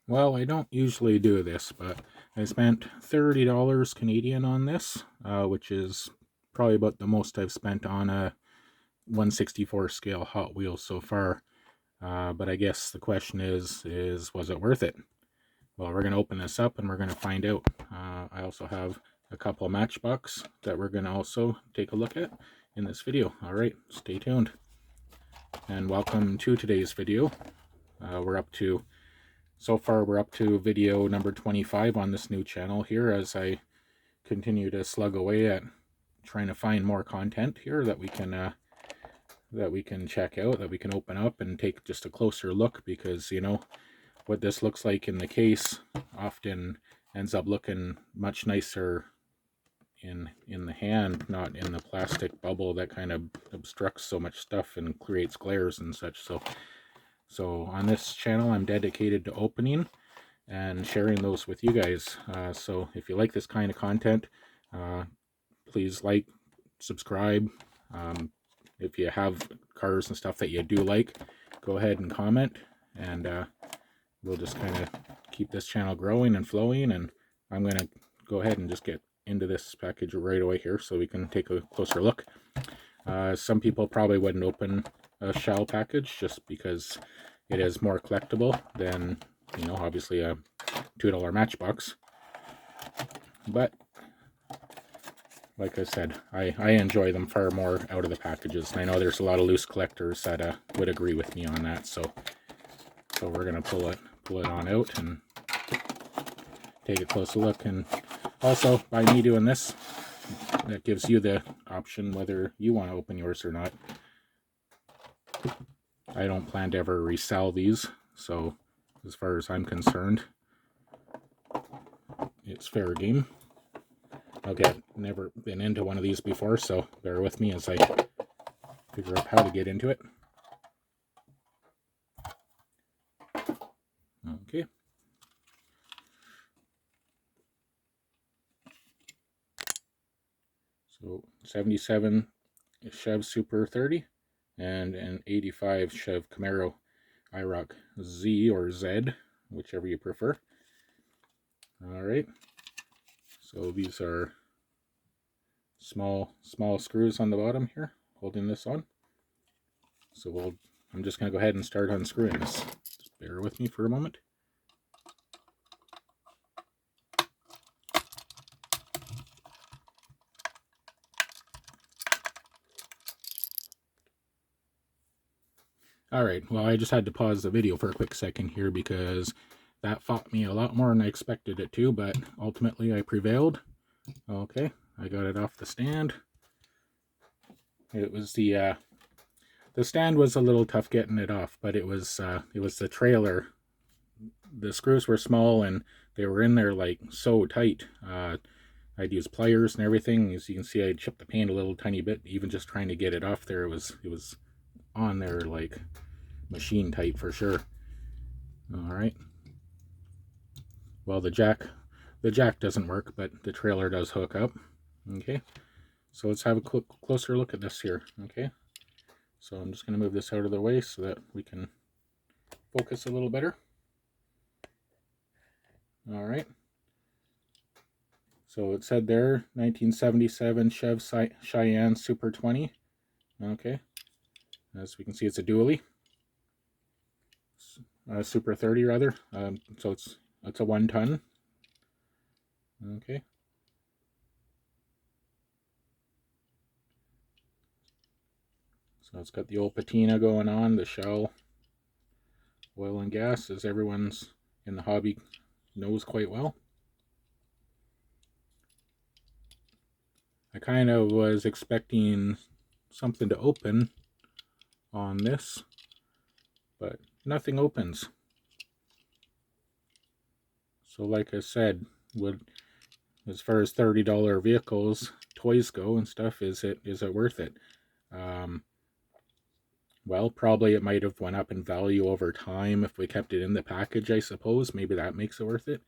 Well, I don't usually do this, but I spent $30 Canadian on this, which is probably about the most I've spent on a 1/64 scale Hot Wheels so far. But I guess the question is was it worth it? Well, we're going to open this up and we're going to find out. I also have a couple of Matchbox that we're going to also take a look at in this video. All right, stay tuned. And welcome to today's video. So far we're up to video number 25 on this new channel here, as I continue to slug away at trying to find more content here that we can check out, that we can open up and take just a closer look, because you know what this looks like in the case often ends up looking much nicer in the hand, not in the plastic bubble that kind of obstructs so much stuff and creates glares and such. So on this channel, I'm dedicated to opening and sharing those with you guys. So if you like this kind of content, please like, subscribe. If you have cars and stuff that you do like, go ahead and comment, and we'll just kind of keep this channel growing and flowing. And I'm going to go ahead and just get into this package right away here so we can take a closer look. Some people probably wouldn't open a shell package just because it is more collectible than, you know, obviously a $2 Matchbox. But like I said, I enjoy them far more out of the packages, and I know there's a lot of loose collectors that would agree with me on that. So we're gonna pull it on out and take a closer look. And also, by me doing this, that gives you the option whether you want to open yours or not. I don't plan to ever resell these, so as far as I'm concerned, it's fair game. Okay, never been into one of these before, so bear with me as I figure out how to get into it. Okay. So 77 Chev Super 30 and an 85 Chev Camaro IROC Z or Z, whichever you prefer. All right. So these are small screws on the bottom here, holding this on. So I'm just going to go ahead and start unscrewing this. Just bear with me for a moment. Alright, well, I just had to pause the video for a quick second here because that fought me a lot more than I expected it to, but ultimately I prevailed. Okay, I got it off the stand. It was the stand was a little tough getting it off, but it was the trailer. The screws were small and they were in there like so tight. I'd use pliers and everything. As you can see, I chipped the paint a little tiny bit, even just trying to get it off there. It was on there like machine tight for sure. All right. Well, the jack doesn't work, but the trailer does hook up. Okay. So let's have a closer look at this here. Okay. So I'm just going to move this out of the way so that we can focus a little better. All right. So it said there 1977 Chev Cheyenne Super 20. Okay. As we can see, it's a dually. Super 30 rather. So it's a 1 ton. Okay. So it's got the old patina going on, the shell, oil and gas, as everyone's in the hobby knows quite well. I kind of was expecting something to open on this, but nothing opens. So like I said, as far as $30 vehicles, toys go and stuff, is it worth it? Well, probably it might have went up in value over time if we kept it in the package, I suppose. Maybe that makes it worth it.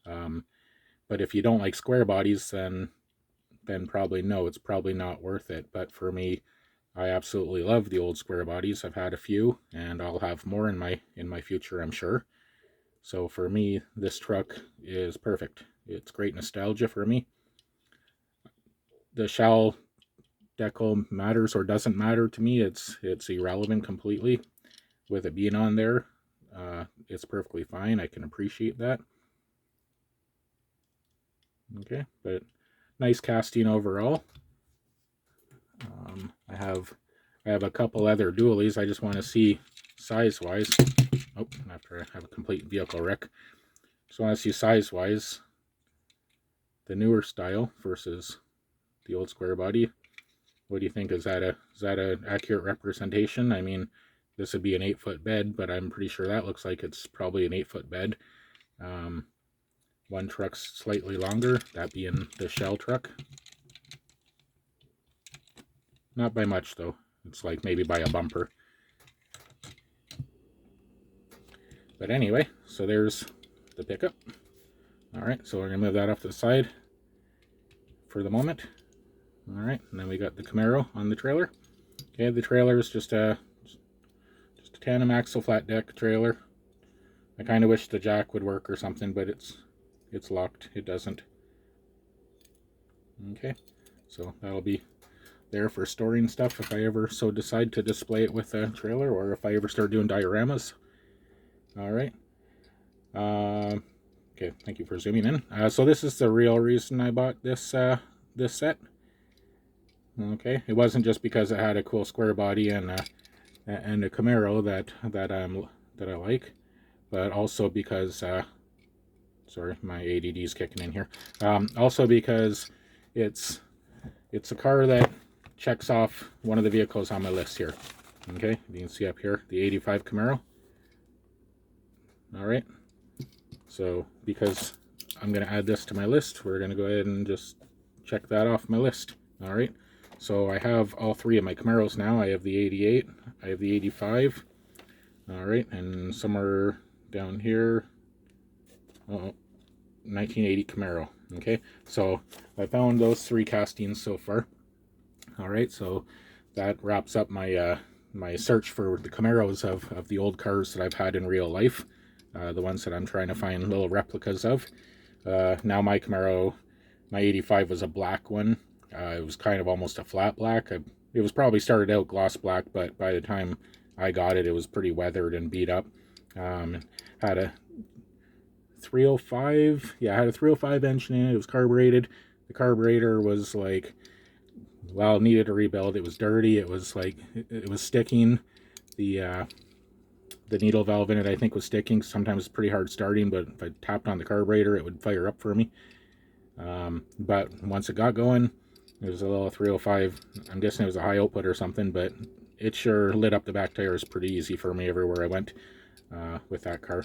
But if you don't like square bodies, then probably no, it's probably not worth it. But for me, I absolutely love the old square bodies. I've had a few, and I'll have more in my future, I'm sure. So for me, this truck is perfect. It's great nostalgia for me. The shell decal matters or doesn't matter to me. It's irrelevant completely. With it being on there, it's perfectly fine. I can appreciate that. Okay, but nice casting overall. I have a couple other dualies. I just want to see size-wise. Oh, after I have a complete vehicle wreck. Just want to see size-wise the newer style versus the old square body. What do you think? Is that an accurate representation? I mean, this would be an 8-foot bed, but I'm pretty sure that looks like it's probably an 8-foot bed. One truck's slightly longer, that being the shell truck. Not by much though. It's like maybe by a bumper. But anyway, so there's the pickup. Alright, so we're going to move that off to the side for the moment. Alright, and then we got the Camaro on the trailer. Okay, the trailer is just a tandem axle flat deck trailer. I kind of wish the jack would work or something, but it's locked. It doesn't. Okay, so that'll be there for storing stuff if I ever so decide to display it with a trailer, or if I ever start doing dioramas. Alright. Okay, thank you for zooming in. So this is the real reason I bought this set. Okay, it wasn't just because it had a cool square body and a Camaro that I like, but also because sorry, my ADD is kicking in here. Also because it's a car that checks off one of the vehicles on my list here. Okay, you can see up here the 85 Camaro. All right, so because I'm going to add this to my list, we're going to go ahead and just check that off my list. All right, so I have all three of my Camaros now. I have the 88, I have the 85. All right, and somewhere down here, 1980 Camaro. Okay, so I found those three castings so far. All right, so that wraps up my my search for the Camaros of the old cars that I've had in real life, the ones that I'm trying to find little replicas of. Now my Camaro, my 85 was a black one. It was kind of almost a flat black. It was probably started out gloss black, but by the time I got it, it was pretty weathered and beat up. Had a 305, yeah, I had a 305 engine in it. It was carbureted. The carburetor was like, well, it needed a rebuild. It was dirty. It was like, it was sticking. The needle valve in it, I think, was sticking. Sometimes it's pretty hard starting, but if I tapped on the carburetor, it would fire up for me. But once it got going, it was a little 305. I'm guessing it was a high output or something, but it sure lit up the back tires pretty easy for me everywhere I went with that car.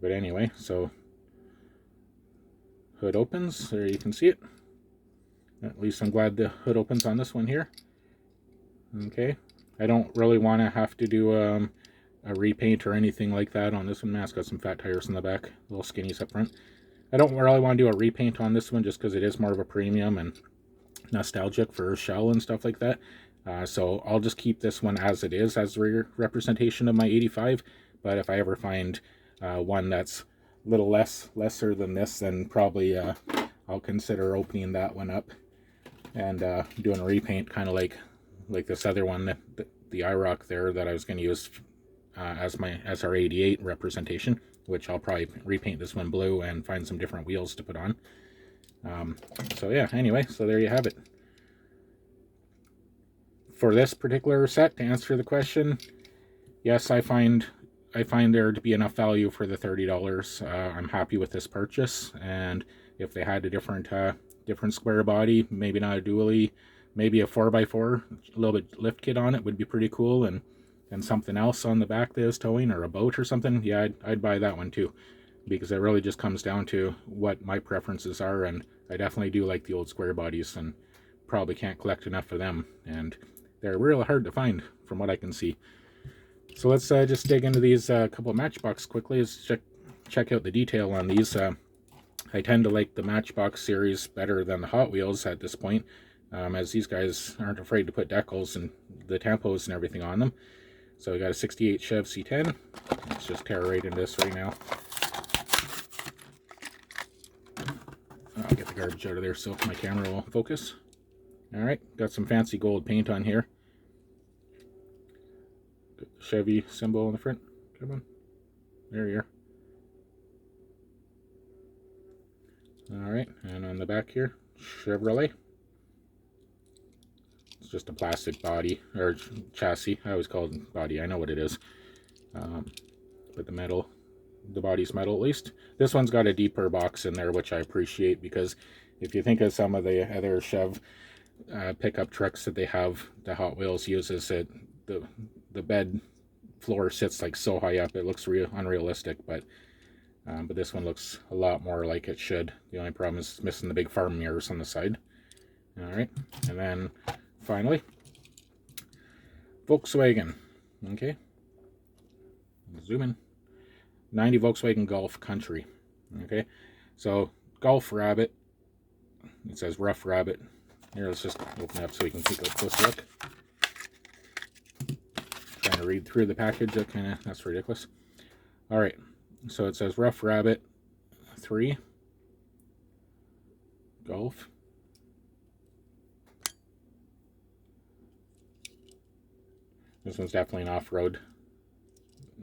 But anyway, so hood opens. There you can see it. At least I'm glad the hood opens on this one here. Okay. I don't really want to have to do a repaint or anything like that on this one. Man, it's got some fat tires in the back. Little skinnies up front. I don't really want to do a repaint on this one just because it is more of a premium and nostalgic for shell and stuff like that. So I'll just keep this one as it is, as a representation of my 85. But if I ever find one that's a little lesser than this, then probably I'll consider opening that one up and doing a repaint, kind of like this other one, the IROC there, that I was going to use as our 88 representation, which I'll probably repaint this one blue and find some different wheels to put on. So yeah, anyway, so there you have it. For this particular set, to answer the question, yes, I find there to be enough value for the $30. I'm happy with this purchase, and if they had a different square body, maybe not a dually, maybe a 4x4, a little bit lift kit on it would be pretty cool, and something else on the back that is towing, or a boat or something, yeah, I'd buy that one too, because it really just comes down to what my preferences are, and I definitely do like the old square bodies, and probably can't collect enough of them, and they're real hard to find from what I can see. So let's just dig into these couple of Matchbox quickly. Let's check out the detail on these. I tend to like the Matchbox series better than the Hot Wheels at this point, as these guys aren't afraid to put decals and the tampos and everything on them. So we got a 68 Chev C10. Let's just tear right into this right now. I'll get the garbage out of there so my camera will focus. Alright, got some fancy gold paint on here. Got the Chevy symbol in the front. Come on. There you are. Alright, and on the back here, Chevrolet. It's just a plastic body, or chassis. I always call it body, I know what it is. But the metal, the body's metal at least. This one's got a deeper box in there, which I appreciate, because if you think of some of the other Chev pickup trucks that they have, the Hot Wheels uses it, the bed floor sits like so high up, it looks unrealistic, but this one looks a lot more like it should. The only problem is it's missing the big farm mirrors on the side. Alright, and then finally, Volkswagen. Okay, zoom in. 90 Volkswagen Golf Country. Okay, so Golf Rabbit. It says Rough Rabbit. Here, let's just open it up so we can take a close look. Trying to read through the package, that's ridiculous. Alright, so it says Rough Rabbit 3 Golf. This one's definitely an off-road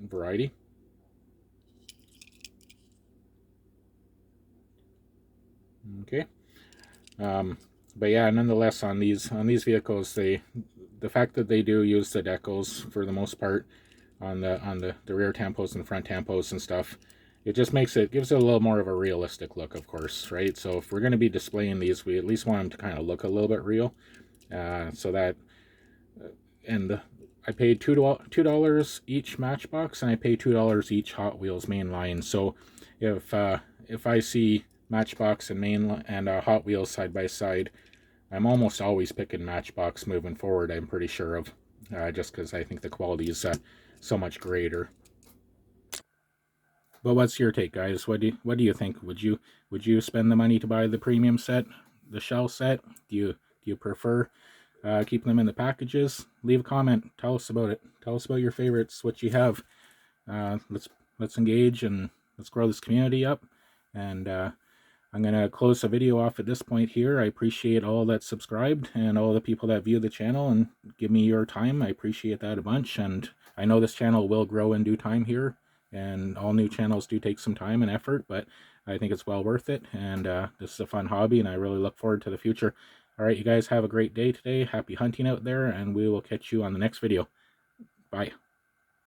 variety. Okay, but yeah, nonetheless, on these vehicles, the fact that they do use the decals for the most part on the rear tampos and front tampos and stuff, it just gives it a little more of a realistic look, of course, right? So if we're going to be displaying these, we at least want them to kind of look a little bit real, so that I paid $2 each Matchbox, and I pay $2 each Hot Wheels mainline. So if I see Matchbox and mainline and Hot Wheels side by side, I'm almost always picking Matchbox moving forward, I'm pretty sure of, just because I think the quality is so much greater. But what's your take, guys? What do you think? Would you spend the money to buy the premium set, the shell set? Do you prefer keeping them in the packages? Leave a comment. Tell us about it. Tell us about your favorites, what you have. Let's engage and let's grow this community up. And I'm going to close the video off at this point here. I appreciate all that subscribed and all the people that view the channel and give me your time. I appreciate that a bunch. And I know this channel will grow in due time here. And all new channels do take some time and effort, but I think it's well worth it. And this is a fun hobby, and I really look forward to the future. All right, you guys have a great day today. Happy hunting out there, and we will catch you on the next video. Bye.